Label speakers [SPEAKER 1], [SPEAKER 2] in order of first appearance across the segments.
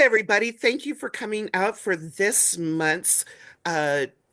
[SPEAKER 1] everybody. Thank you for coming out for this month's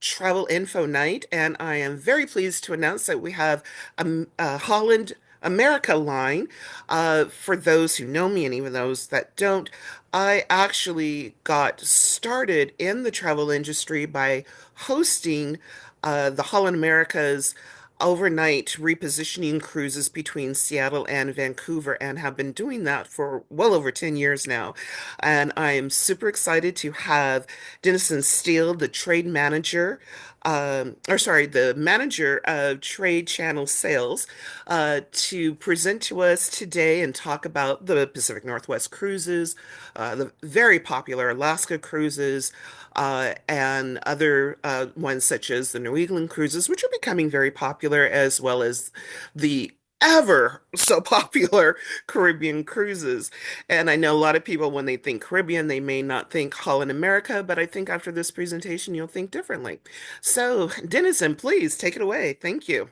[SPEAKER 1] travel info night. And I am very pleased to announce that we have a Holland America line. For those who know me and even those that don't, I actually got started in the travel industry by hosting the Holland America's overnight repositioning cruises between Seattle and Vancouver and have been doing that for well over 10 years now. And I am super excited to have Dennison Steel, the trade manager, the manager of trade channel sales, to present to us today and talk about the Pacific Northwest cruises, the very popular Alaska cruises, and other ones such as the New England cruises, which are becoming very popular, as well as the ever so popular Caribbean cruises. And I know a lot of people, when they think Caribbean, they may not think Holland America, but I think after this presentation, you'll think differently. So, Dennison, please take it away. Thank you.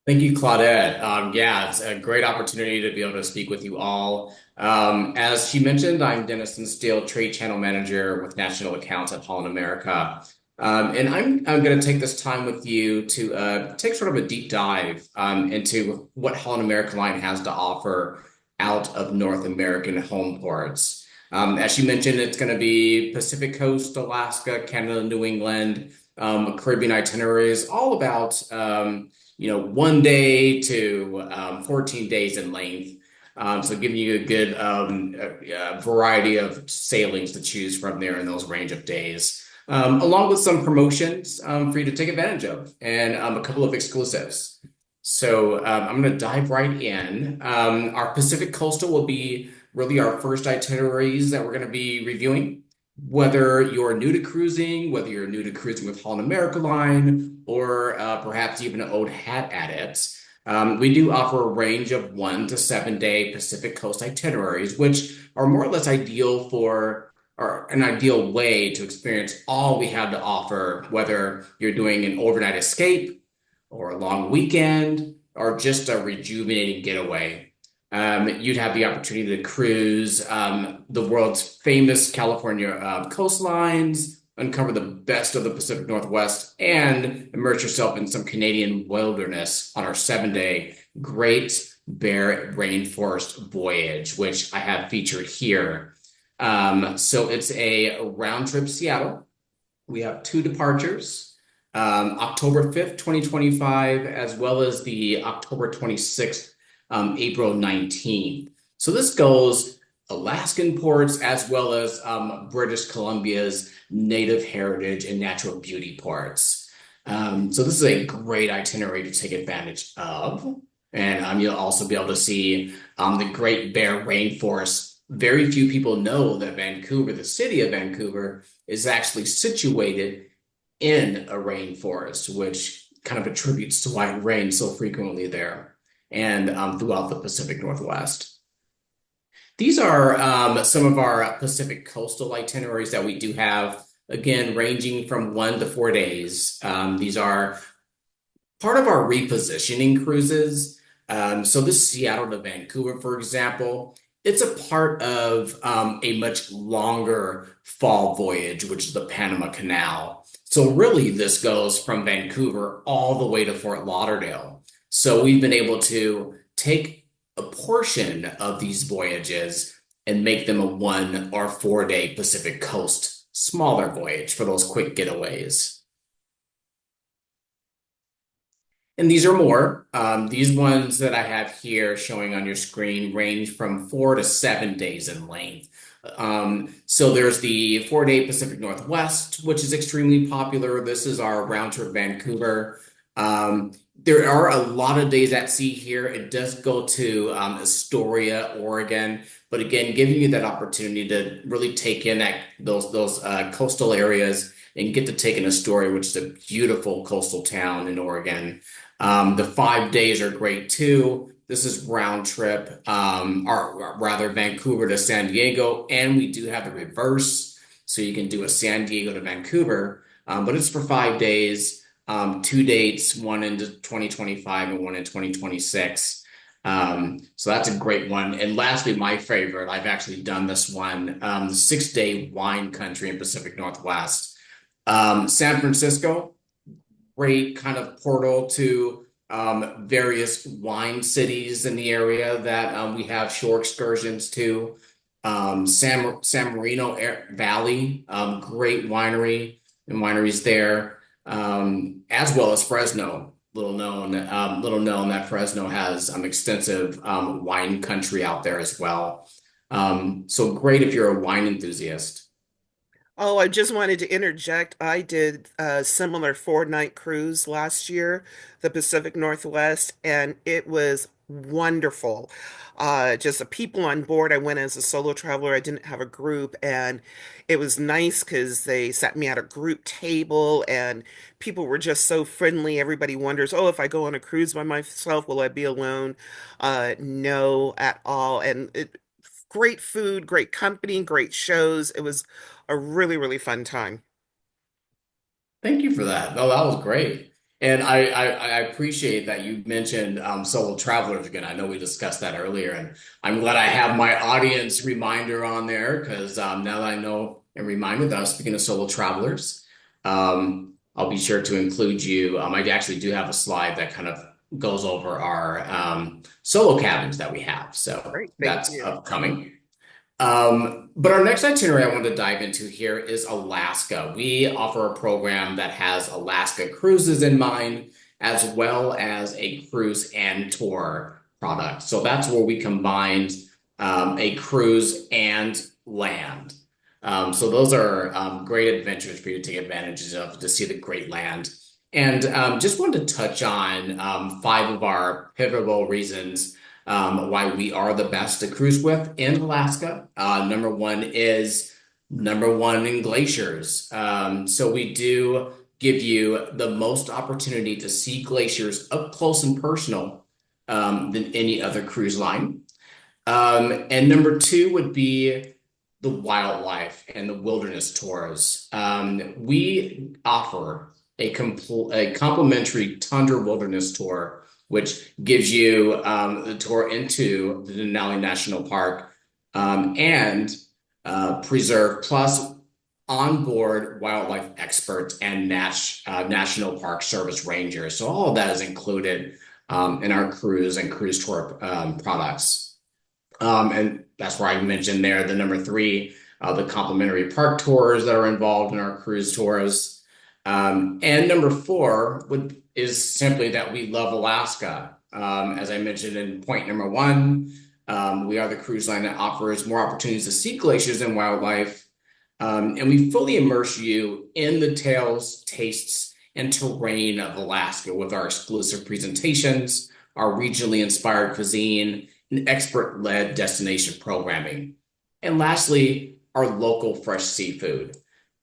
[SPEAKER 2] Thank you, Claudette. Yeah, it's a great opportunity to be able to speak with you all. As she mentioned, I'm Dennison Steel, Trade Channel Manager with National Accounts at Holland America. And I'm going to take this time with you to take sort of a deep dive into what Holland American Line has to offer out of North American home ports. As she mentioned, it's going to be Pacific Coast, Alaska, Canada, New England, Caribbean itineraries, all about 1 day to 14 days in length. So giving you a good variety of sailings to choose from there in those range of days, along with some promotions for you to take advantage of and a couple of exclusives. So I'm going to dive right in. Our Pacific Coastal will be really our first itineraries that we're going to be reviewing. Whether you're new to cruising, whether you're new to cruising with Holland American Line, or perhaps even an old hat at it, we do offer a range of 1 to 7 day Pacific Coast itineraries, which are more or less ideal for or an ideal way to experience all we have to offer, whether you're doing an overnight escape or a long weekend or just a rejuvenating getaway. You'd have the opportunity to cruise the world's famous California coastlines, uncover the best of the Pacific Northwest, and immerse yourself in some Canadian wilderness on our 7 day Great Bear Rainforest voyage, which I have featured here. So it's a round trip Seattle. We have two departures, October 5th, 2025, as well as the October 26th, April 19th. So this goes Alaskan ports as well as British Columbia's native heritage and natural beauty ports. So this is a great itinerary to take advantage of. And you'll also be able to see the Great Bear Rainforest. Very few people know that Vancouver, the city of Vancouver, is actually situated in a rainforest, which kind of attributes to why it rains so frequently there and throughout the Pacific Northwest. These are some of our Pacific coastal itineraries that we do have, again, ranging from 1 to 4 days. These are part of our repositioning cruises. So this Seattle to Vancouver, for example, it's a part of a much longer fall voyage, which is the Panama Canal. So really, this goes from Vancouver all the way to Fort Lauderdale. So we've been able to take a portion of these voyages and make them a 1 or 4 day Pacific Coast smaller voyage for those quick getaways. And these are more. These ones that I have here showing on your screen range from 4 to 7 days in length. So there's the 4 day Pacific Northwest, which is extremely popular. This is our round trip Vancouver. There are a lot of days at sea here. It does go to Astoria, Oregon, but again, giving you that opportunity to really take in those coastal areas and get to take in Astoria, which is a beautiful coastal town in Oregon. The 5 days are great too. This is round trip, or rather Vancouver to San Diego, and we do have the reverse, so you can do a San Diego to Vancouver, but it's for 5 days. Two dates, one in 2025 and one in 2026. So that's a great one. And lastly, my favorite, I've actually done this one, 6 day wine country in Pacific Northwest. San Francisco, great kind of portal to various wine cities in the area that we have shore excursions to. San Marino Valley, great winery and wineries there, as well as Fresno. Little known that Fresno has extensive wine country out there as well. So great if you're a wine enthusiast.
[SPEAKER 1] Oh, I just wanted to interject. I did a similar 4 night cruise last year, the Pacific Northwest, and it was wonderful. Just the people on board. I went as a solo traveler. I didn't have a group, and it was nice because they sat me at a group table, and people were just so friendly. Everybody wonders, oh, if I go on a cruise by myself, will I be alone? No, at all. Great food, great company, great shows. It was a really, really fun time.
[SPEAKER 2] Thank you for that. No, that was great. And I appreciate that you mentioned solo travelers again. I know we discussed that earlier, and I'm glad I have my audience reminder on there because now that I know and reminded that I was speaking of solo travelers, I'll be sure to include you. I actually do have a slide that kind of goes over our solo cabins that we have. So
[SPEAKER 1] Great, thank
[SPEAKER 2] that's
[SPEAKER 1] you.
[SPEAKER 2] upcoming. But our next itinerary I want to dive into here is Alaska. We offer a program that has Alaska cruises in mind, as well as a cruise and tour product. So that's where we combined a cruise and land. So those are great adventures for you to take advantage of to see the great land. And just wanted to touch on five of our pivotal reasons why we are the best to cruise with in Alaska. Number one in glaciers. So we do give you the most opportunity to see glaciers up close and personal than any other cruise line. And number two would be the wildlife and the wilderness tours. We offer a complimentary tundra wilderness tour, which gives you the tour into the Denali National Park and preserve, plus onboard wildlife experts and National Park Service rangers. So all of that is included in our cruise and cruise tour products. And that's where I mentioned there the number three, the complimentary park tours that are involved in our cruise tours. And number four is simply that we love Alaska. As I mentioned in point number one, we are the cruise line that offers more opportunities to see glaciers and wildlife. And we fully immerse you in the tales, tastes, and terrain of Alaska with our exclusive presentations, our regionally inspired cuisine, and expert-led destination programming. And lastly, our local fresh seafood.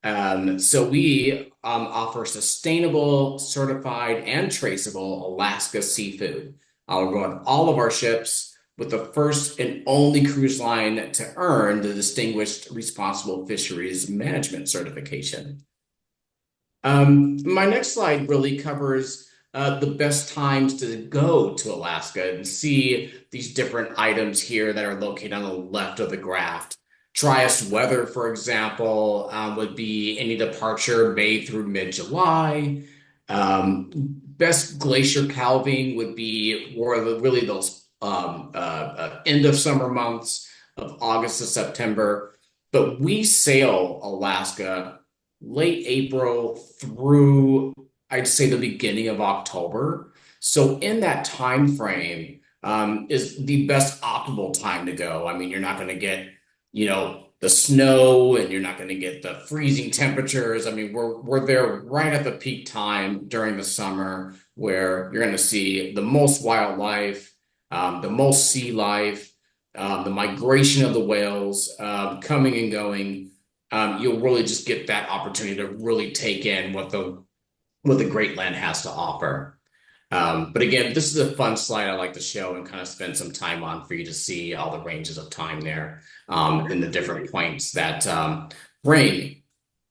[SPEAKER 2] So we offer sustainable, certified, and traceable Alaska seafood. We're on all of our ships with the first and only cruise line to earn the Distinguished Responsible Fisheries Management certification. My next slide really covers the best times to go to Alaska and see these different items here that are located on the left of the graph. Driest weather, for example, would be any departure May through mid-July. Best glacier calving would be really those end of summer months of August to September. But we sail Alaska late April through, I'd say, the beginning of October. So in that time frame is the best optimal time to go. I mean, you're not going to get the snow, and you're not going to get the freezing temperatures. I mean, we're there right at the peak time during the summer where you're going to see the most wildlife, the most sea life, the migration of the whales coming and going. You'll really just get that opportunity to really take in what the Great Land has to offer. But again, this is a fun slide I like to show and kind of spend some time on for you to see all the ranges of time there and the different points that bring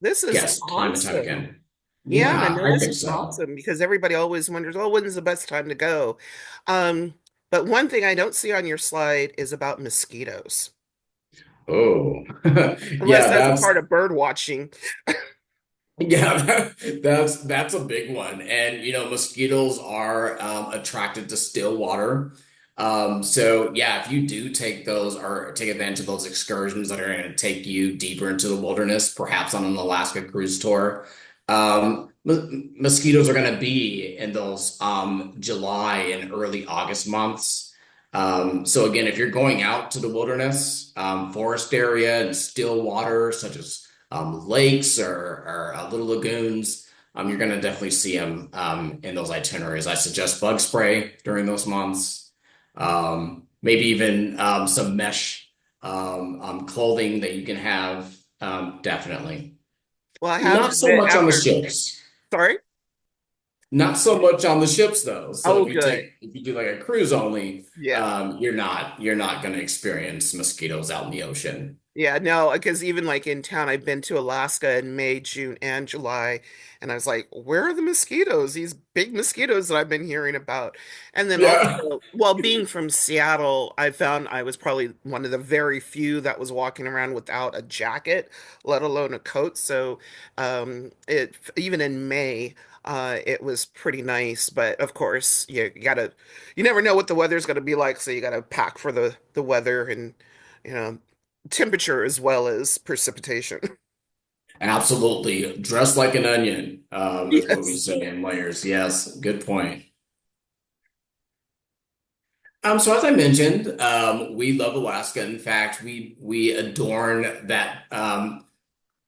[SPEAKER 1] This is
[SPEAKER 2] guests time and time
[SPEAKER 1] awesome.
[SPEAKER 2] again.
[SPEAKER 1] Yeah,
[SPEAKER 2] Yeah,
[SPEAKER 1] no,
[SPEAKER 2] I
[SPEAKER 1] this
[SPEAKER 2] think
[SPEAKER 1] is
[SPEAKER 2] so.
[SPEAKER 1] awesome because everybody always wonders, oh, when's the best time to go? Um, But one thing I don't see on your slide is about mosquitoes,
[SPEAKER 2] Oh,
[SPEAKER 1] unless
[SPEAKER 2] yeah,
[SPEAKER 1] that's a part of bird watching.
[SPEAKER 2] yeah, that's a big one. And mosquitoes are attracted to still water. So yeah, if you do take those or take advantage of those excursions that are going to take you deeper into the wilderness, perhaps on an Alaska cruise tour, mosquitoes are going to be in those July and early August months. So again, if you're going out to the wilderness, forest area and still water, such as lakes or little lagoons, you're going to definitely see them in those itineraries. I suggest bug spray during those months. Maybe even some mesh clothing that you can have. Definitely.
[SPEAKER 1] Well, I have to
[SPEAKER 2] Not so
[SPEAKER 1] admit,
[SPEAKER 2] much on the
[SPEAKER 1] after,
[SPEAKER 2] ships.
[SPEAKER 1] sorry?
[SPEAKER 2] Not so much on the ships though. So
[SPEAKER 1] Oh, good.
[SPEAKER 2] if you do like a cruise only,
[SPEAKER 1] Yeah.
[SPEAKER 2] you're not going to experience mosquitoes out in the ocean.
[SPEAKER 1] Yeah, no, because even like in town, I've been to Alaska in May, June, and July, and I was like, where are the mosquitoes? These big mosquitoes that I've been hearing about. And then
[SPEAKER 2] Yeah.
[SPEAKER 1] also, well, being from Seattle, I found I was probably one of the very few that was walking around without a jacket, let alone a coat. So, it even in May, it was pretty nice. But of course, you never know what the weather's going to be like, so you gotta pack for the weather and. You know, temperature as well as precipitation.
[SPEAKER 2] Absolutely. Dress like an onion, is what we
[SPEAKER 1] Yes.
[SPEAKER 2] say in layers. Yes, good point. So as I mentioned, we love Alaska. In fact, we adorn that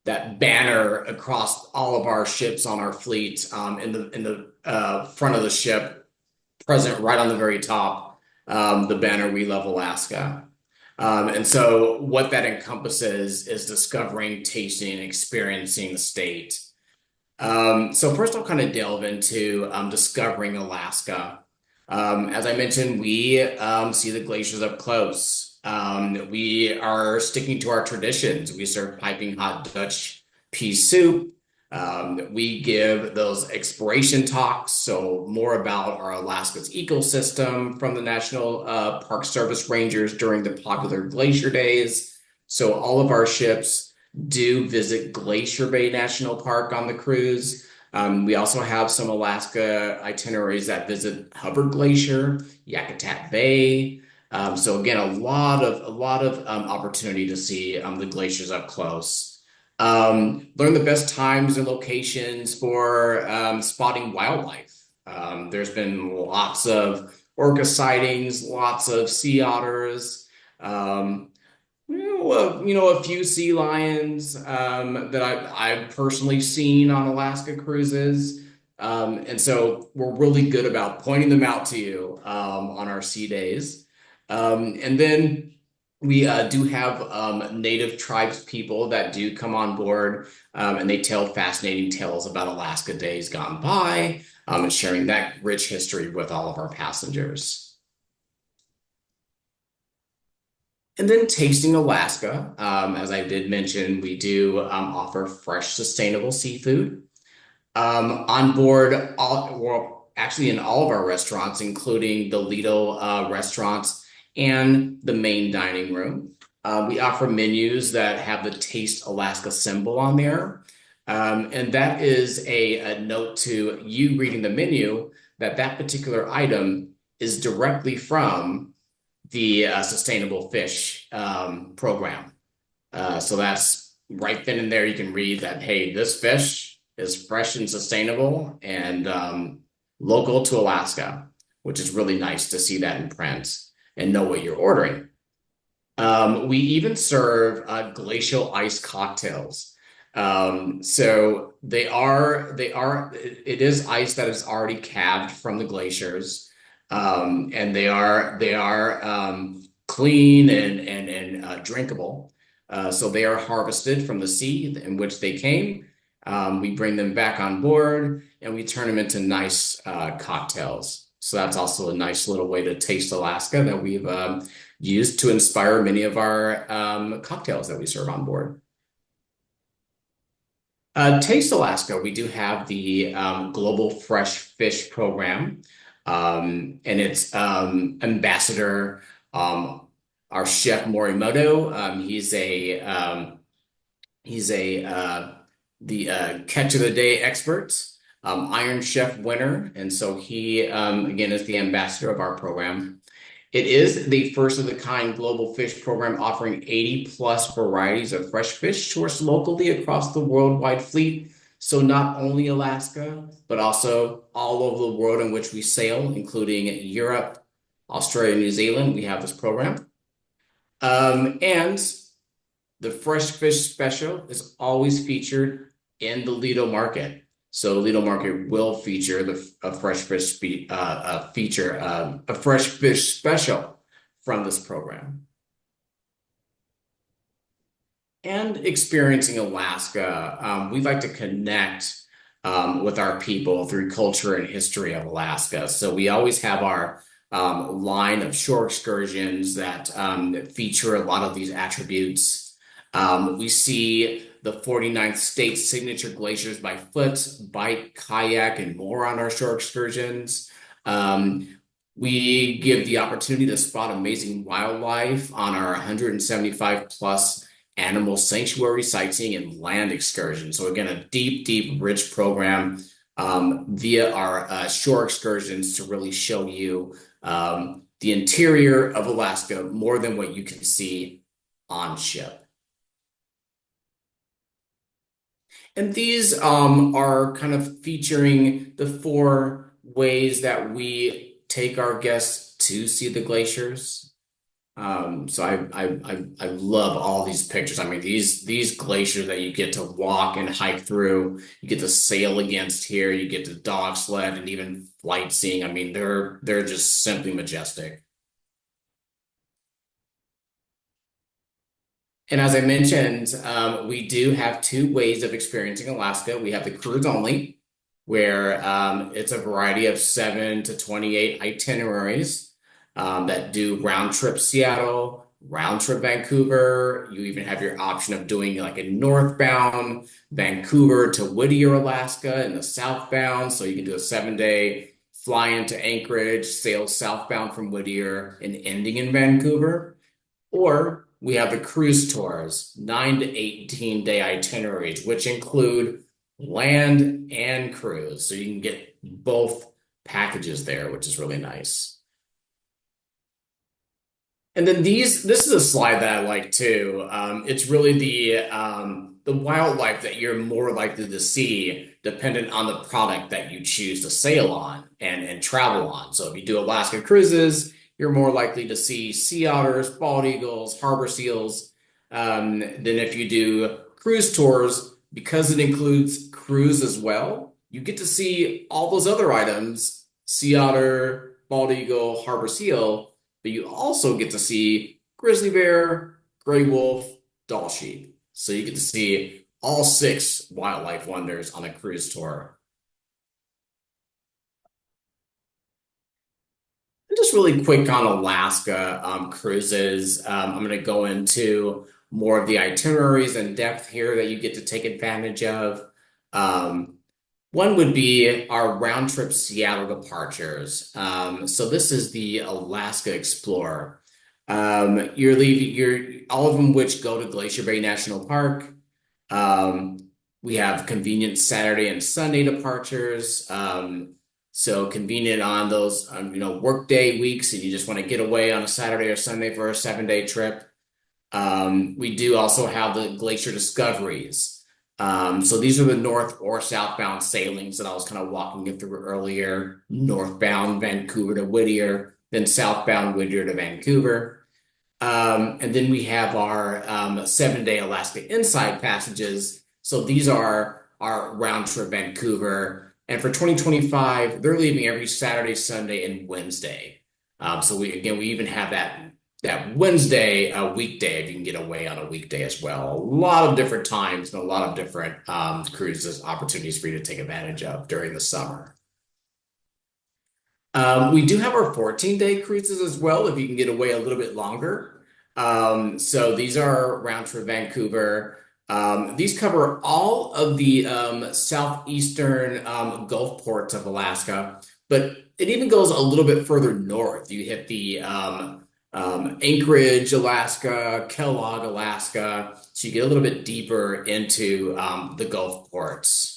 [SPEAKER 2] banner across all of our ships on our fleet, in the front of the ship, present right on the very top, the banner "We Love Alaska." And so what that encompasses is discovering, tasting, and experiencing the state. So first I'll kind of delve into discovering Alaska. As I mentioned, we see the glaciers up close. We are sticking to our traditions. We serve piping hot Dutch pea soup. We give those exploration talks, so more about our Alaska's ecosystem from the National Park Service rangers during the popular glacier days. So all of our ships do visit Glacier Bay National Park on the cruise. We also have some Alaska itineraries that visit Hubbard Glacier, Yakutat Bay. So again, a lot of opportunity to see the glaciers up close. Learn the best times and locations for spotting wildlife. There's been lots of orca sightings, lots of sea otters. Um, a few sea lions that I've personally seen on Alaska cruises. And so we're really good about pointing them out to you on our sea days. And then we do have native tribes people that do come on board and they tell fascinating tales about Alaska days gone by and sharing that rich history with all of our passengers. And then Tasting Alaska, as I did mention, we do offer fresh, sustainable seafood on board. Well, actually, in all of our restaurants, including the Lido restaurants and the main dining room, we offer menus that have the Taste Alaska symbol on there, and that is a note to you reading the menu that that particular item is directly from the sustainable fish program. So that's right then and there. You can read that, hey, this fish is fresh and sustainable and local to Alaska, which is really nice to see that in print and know what you're ordering. We even serve glacial ice cocktails. So it is ice that is already calved from the glaciers. And they are clean and drinkable. So they are harvested from the sea in which they came. We bring them back on board and we turn them into nice cocktails. So that's also a nice little way to taste Alaska that we've used to inspire many of our cocktails that we serve on board. Taste Alaska, we do have the Global Fresh Fish Program. And it's Ambassador, um, our chef Morimoto. He's a the catch of the day expert, Iron Chef winner, and so he again is the ambassador of our program. It is the first of the kind global fish program offering 80 plus varieties of fresh fish sourced locally across the worldwide fleet. So not only Alaska, but also all over the world in which we sail, including Europe, Australia, New Zealand. We have this program. And the fresh fish special is always featured in the Lido market. So Lido market will feature a fresh fish a fresh fish special from this program. And experiencing Alaska, we like to connect with our people through culture and history of Alaska. So we always have our line of shore excursions that feature a lot of these attributes. We see the 49th state signature glaciers by foot, bike, kayak, and more on our shore excursions. We give the opportunity to spot amazing wildlife on our 175 plus animal sanctuary sightseeing and land excursion. So again, a deep, rich program via our shore excursions to really show you the interior of Alaska more than what you can see on ship. And these are kind of featuring the four ways that we take our guests to see the glaciers. So I love all these pictures. I mean, these glaciers that you get to walk and hike through, you get to sail against here, you get to dog sled and even flight seeing. I mean, they're just simply majestic. And as I mentioned, we do have two ways of experiencing Alaska. We have the cruise only, where it's a variety of 7 to 28 itineraries that do round trip Seattle, round trip Vancouver. You even have your option of doing like a northbound Vancouver to Whittier, Alaska, and the southbound. So you can do a 7 day fly into Anchorage, sail southbound from Whittier, and ending in Vancouver. Or we have the cruise tours, 9 to 18 day itineraries, which include land and cruise. So you can get both packages there, which is really nice. And then this is a slide that I like too. It's really the wildlife that you're more likely to see dependent on the product that you choose to sail on and travel on. So if you do Alaska cruises, you're more likely to see sea otters, bald eagles, harbor seals. Than if you do cruise tours, because it includes cruise as well, you get to see all those other items, sea otter, bald eagle, harbor seal, but you also get to see grizzly bear, gray wolf, Dall sheep. So you get to see all 6 wildlife wonders on a cruise tour. And just really quick on Alaska cruises. I'm going to go into more of the itineraries and depth here that you get to take advantage of. One would be our round trip Seattle departures. So this is the Alaska Explorer. You're all of them which go to Glacier Bay National Park. We have convenient Saturday and Sunday departures. So convenient on those, workday weeks, and you just want to get away on a Saturday or Sunday for a 7 day trip. We do also have the Glacier Discoveries. So these are the north or southbound sailings that I was kind of walking you through earlier. Northbound Vancouver to Whittier, then southbound Whittier to Vancouver. And then we have our 7 day Alaska Inside passages. So these are our round trip Vancouver. And for 2025, they're leaving every Saturday, Sunday, and Wednesday. So we even have that Wednesday weekday if you can get away on a weekday as well. A lot of different times and a lot of different cruises opportunities for you to take advantage of during the summer. We do have our 14-day cruises as well if you can get away a little bit longer. So these are round trip Vancouver. These cover all of the southeastern Gulf ports of Alaska, but it even goes a little bit further north. You hit the Anchorage, Alaska, Kellogg, Alaska. So you get a little bit deeper into the Gulf ports.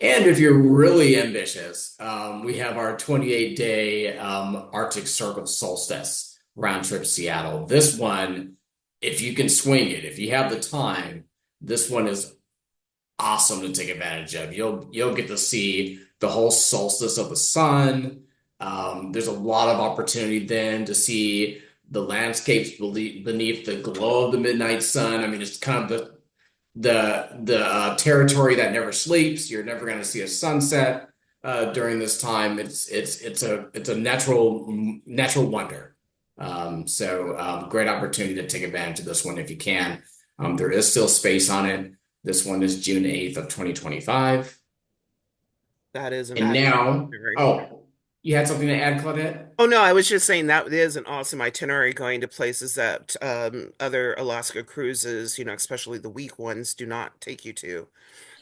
[SPEAKER 2] And if you're really ambitious, we have our 28-day Arctic Circle Solstice round trip Seattle. This one, if you can swing it, if you have the time, this one is awesome to take advantage of. You'll get to see the whole solstice of the sun. There's a lot of opportunity then to see the landscapes beneath the glow of the midnight sun. I mean, it's kind of the territory that never sleeps. You're never going to see a sunset during this time. It's a natural wonder. Great opportunity to take advantage of this one if you can. There is still space on it. This one is June 8th of 2025.
[SPEAKER 1] That is an
[SPEAKER 2] And now,
[SPEAKER 1] itinerary.
[SPEAKER 2] oh, you had something to add, Claudette?
[SPEAKER 1] Oh no, I was just saying that is an awesome itinerary going to places that other Alaska cruises, especially the week ones, do not take you to.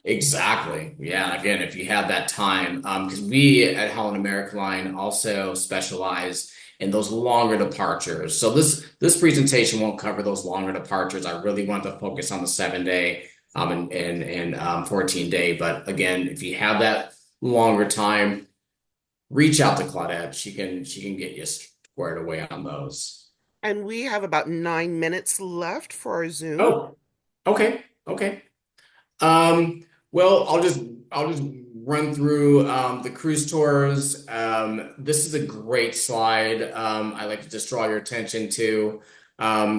[SPEAKER 2] Exactly. Yeah. Again, if you have that time, because we at Holland American Line also specialize in those longer departures. So this presentation won't cover those longer departures. I really want to focus on the 7 day and 14 day. But again, if you have that longer time, reach out to Claudette. She can get you squared away on those.
[SPEAKER 1] And we have about 9 minutes left for our Zoom.
[SPEAKER 2] Oh, okay, okay. Well, I'll just run through the cruise tours. This is a great slide. I like to just draw your attention to.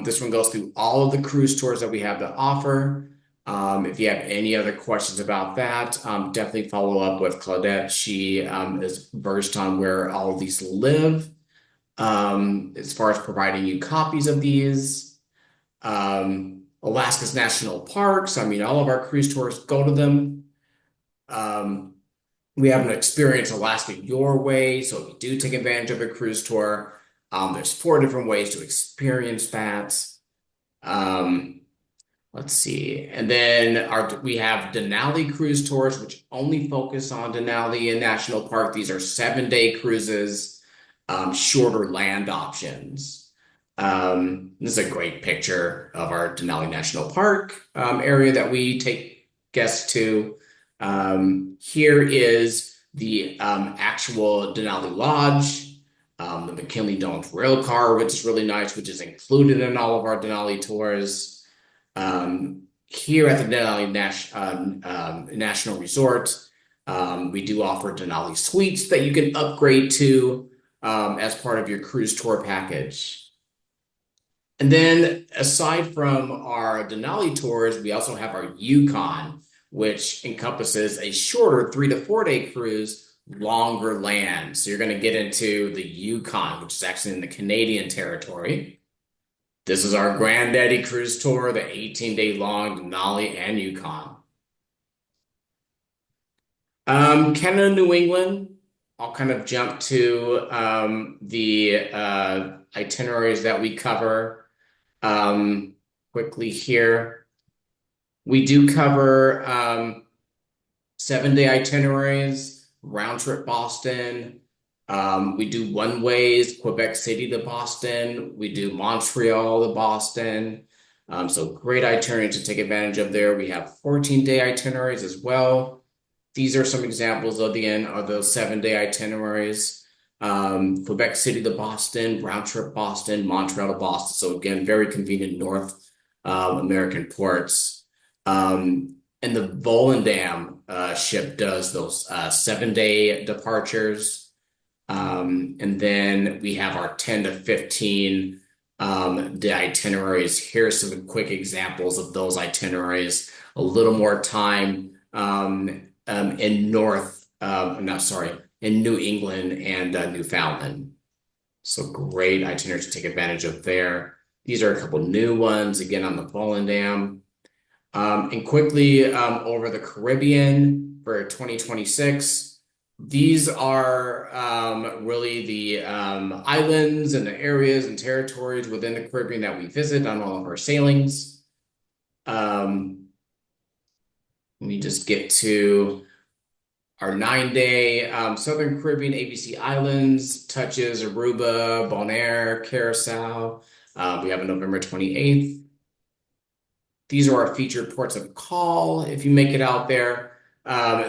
[SPEAKER 2] This one goes through all of the cruise tours that we have to offer. If you have any other questions about that, definitely follow up with Claudette. She is versed on where all of these live, as far as providing you copies of these. Alaska's national parks. I mean, all of our cruise tours go to them. Um, we have an Experience Alaska Your Way. So if you do take advantage of a cruise tour, there's 4 different ways to experience that. Um, let's see. And then we have Denali cruise tours, which only focus on Denali and National Park. These are 7 day cruises, shorter land options. This is a great picture of our Denali National Park area that we take guests to. Here is the actual Denali Lodge, the McKinley Domes rail car, which is really nice, which is included in all of our Denali tours. Here at the Denali National Resort, we do offer Denali Suites that you can upgrade to as part of your cruise tour package. And then aside from our Denali tours, we also have our Yukon, which encompasses a shorter 3 to 4 day cruise, longer land. So you're going to get into the Yukon, which is actually in the Canadian territory. This is our Granddaddy cruise tour, the 18-day long Denali and Yukon. Canada, New England, I'll kind of jump to the itineraries that we cover quickly here. We do cover 7 day itineraries, round trip Boston. We do one ways, Quebec City to Boston. We do Montreal to Boston. So great itinerary to take advantage of there. We have 14-day itineraries as well. These are some examples of those 7 day itineraries. Quebec City to Boston, round trip Boston, Montreal to Boston. So again, very convenient North American ports. And the Volendam ship does those 7 day departures. And then we have our 10 to 15 day itineraries. Here's some quick examples of those itineraries. A little more time in New England and Newfoundland. So great itineraries to take advantage of there. These are a couple new ones, again, on the Volendam. And quickly over the Caribbean for 2026. These are really the islands and the areas and territories within the Caribbean that we visit on all of our sailings. Let me just get to our 9 day Southern Caribbean ABC Islands touches Aruba, Bonaire, Curacao. We have a November 28th. These are our featured ports of call if you make it out there.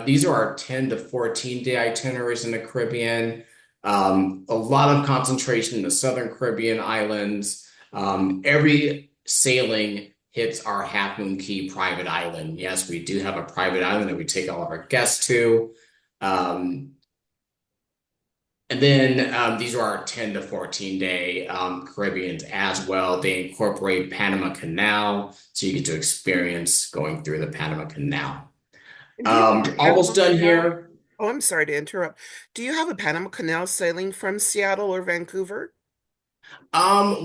[SPEAKER 2] These are our 10 to 14 day itineraries in the Caribbean. A lot of concentration in the Southern Caribbean islands. Every sailing hits our Half Moon Cay private island. Yes, we do have a private island that we take all of our guests to. Um, and then these are our 10 to 14 day Caribbeans as well. They incorporate Panama Canal, so you get to experience going through the Panama Canal.
[SPEAKER 1] And do you have a
[SPEAKER 2] Almost
[SPEAKER 1] Panama
[SPEAKER 2] done
[SPEAKER 1] Canal?
[SPEAKER 2] here.
[SPEAKER 1] Oh, I'm sorry to interrupt. Do you have a Panama Canal sailing from Seattle or Vancouver?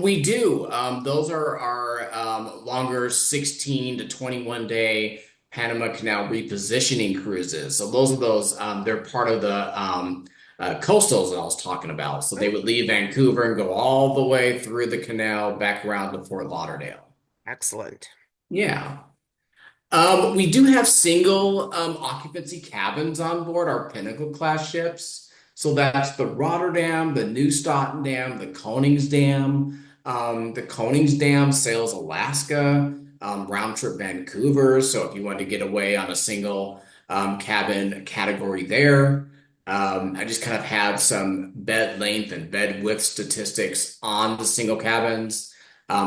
[SPEAKER 2] We do. Those are our longer 16 to 21 day Panama Canal repositioning cruises. So they're part of the coastals that I was talking about. So they
[SPEAKER 1] Oh,
[SPEAKER 2] would leave Vancouver and go all the way through the canal back around to Fort Lauderdale.
[SPEAKER 1] excellent.
[SPEAKER 2] Yeah. We do have single occupancy cabins on board our Pinnacle class ships. So that's the Rotterdam, the New Dam, the Koningsdam. The Koningsdam sails Alaska, round trip Vancouver. So if you want to get away on a single cabin category there, I just kind of had some bed length and bed width statistics on the single cabins.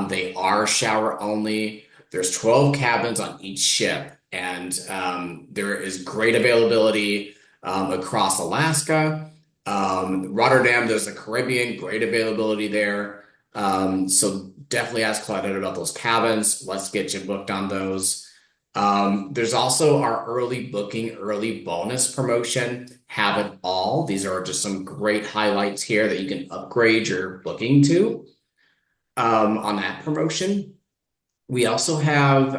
[SPEAKER 2] They are shower only. There's 12 cabins on each ship, and there is great availability across Alaska. Rotterdam, there's the Caribbean, great availability there. So definitely ask Claudette about those cabins. Let's get you booked on those. There's also our early booking, early bonus promotion. Have it all. These are just some great highlights here that you can upgrade your booking to on that promotion. We also have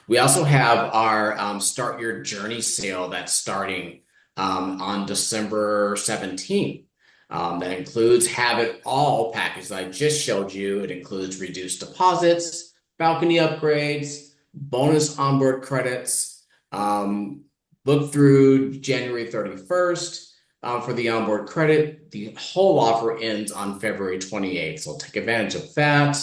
[SPEAKER 2] we also have our Start Your Journey sale that's starting on December 17th. That includes Have It All package that I just showed you. It includes reduced deposits, balcony upgrades, bonus onboard credits, book through January 31st for the onboard credit. The whole offer ends on February 28th, so take advantage of that.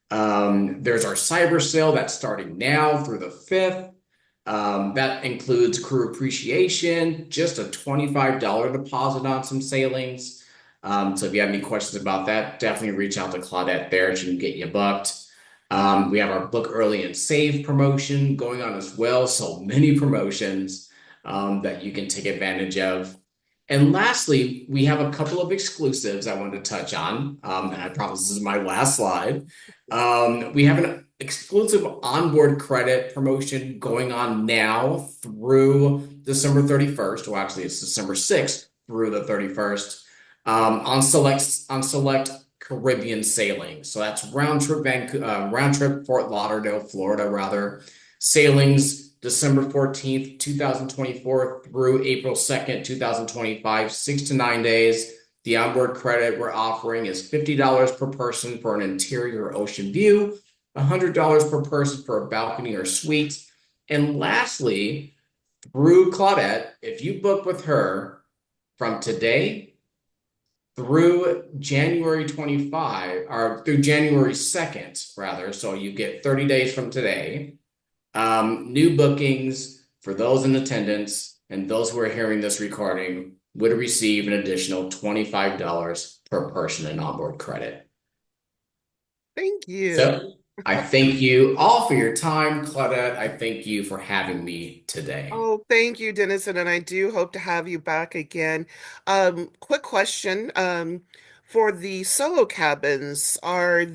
[SPEAKER 2] There's our cyber sale that's starting now through the 5th. That includes crew appreciation, just a $25 deposit on some sailings. So if you have any questions about that, definitely reach out to Claudette there. She can get you booked. We have our book early and save promotion going on as well. So many promotions that you can take advantage of. And lastly, we have a couple of exclusives I wanted to touch on. And I promise this is my last slide. We have an exclusive onboard credit promotion going on now through December 31st. Well, actually, it's December 6th through the 31st on select Caribbean sailing. So that's round trip Fort Lauderdale, Florida, rather. Sailings December 14th, 2024 through April 2nd, 2025, 6 to 9 days. The onboard credit we're offering is $50 per person for an interior ocean view, $100 per person for a balcony or suite. And lastly, through Claudette, if you book with her from today through January 25, or through January 2nd, rather, so you get 30 days from today. New bookings for those in attendance and those who are hearing this recording would receive an additional $25 per person in onboard credit.
[SPEAKER 1] Thank you.
[SPEAKER 2] So I thank you all for your time, Claudette. I thank you for having me today.
[SPEAKER 1] Oh, thank you, Dennison, and I do hope to have you back again. Quick question. For the solo cabins, are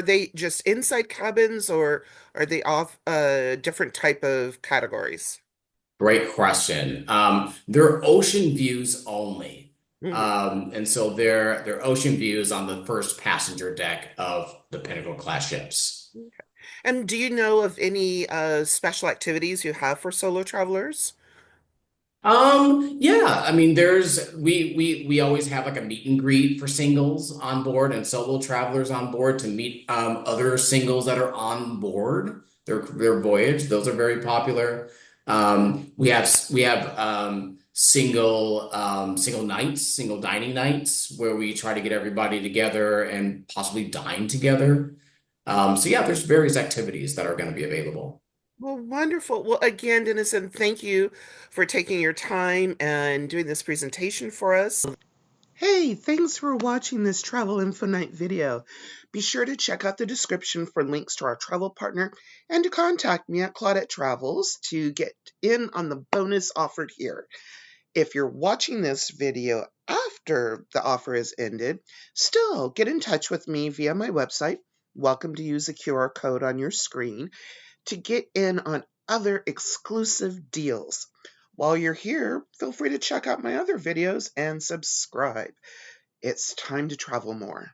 [SPEAKER 1] they just inside cabins or are they off different type of categories?
[SPEAKER 2] Great question. They're ocean views only.
[SPEAKER 1] Mhm.
[SPEAKER 2] And so they're ocean views on the first passenger deck of the Pinnacle class ships.
[SPEAKER 1] And do you know of any special activities you have for solo travelers?
[SPEAKER 2] Yeah, I mean, we always have like a meet and greet for singles on board and solo travelers on board to meet other singles that are on board their voyage. Those are very popular. We have single nights, single dining nights where we try to get everybody together and possibly dine together. So yeah, there's various activities that are going to be available.
[SPEAKER 1] Well, wonderful. Well, again, Dennison, thank you for taking your time and doing this presentation for us. Hey, thanks for watching this Travel Info Night video. Be sure to check out the description for links to our travel partner and to contact me at Claudette Travels to get in on the bonus offered here. If you're watching this video after the offer is ended, still get in touch with me via my website. Welcome to use the QR code on your screen to get in on other exclusive deals. While you're here, feel free to check out my other videos and subscribe. It's time to travel more.